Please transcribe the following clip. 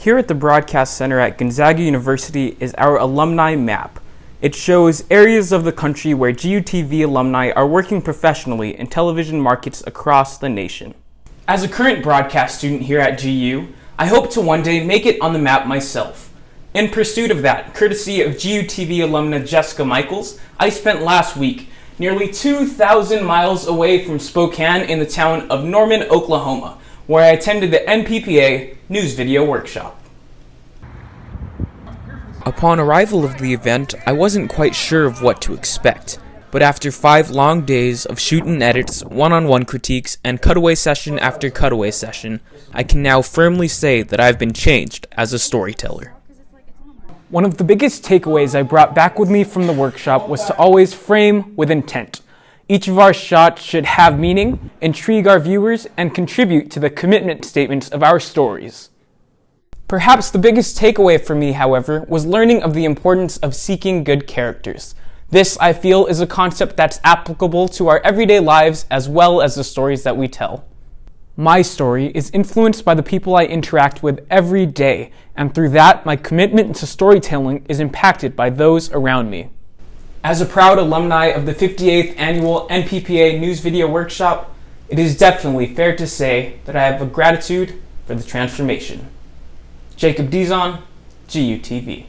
Here at the Broadcast Center at Gonzaga University is our alumni map. It shows areas of the country where GUTV alumni are working professionally in television markets across the nation. As a current broadcast student here at GU, I hope to one day make it on the map myself. In pursuit of that, courtesy of GUTV alumna Jessica Michaels, I spent last week nearly 2,000 miles away from Spokane in the town of Norman, Oklahoma, where I attended the NPPA News Video Workshop. Upon arrival of the event, I wasn't quite sure of what to expect, but after 5 long days of shoot and edits, one-on-one critiques, and cutaway session after cutaway session, I can now firmly say that I've been changed as a storyteller. One of the biggest takeaways I brought back with me from the workshop was to always frame with intent. Each of our shots should have meaning, intrigue our viewers, and contribute to the commitment statements of our stories. Perhaps the biggest takeaway for me, however, was learning of the importance of seeking good characters. This, I feel, is a concept that's applicable to our everyday lives as well as the stories that we tell. My story is influenced by the people I interact with every day, and through that, my commitment to storytelling is impacted by those around me. As a proud alumni of the 58th Annual NPPA News Video Workshop, it is definitely fair to say that I have a gratitude for the transformation. Jacob Dizon, GUTV.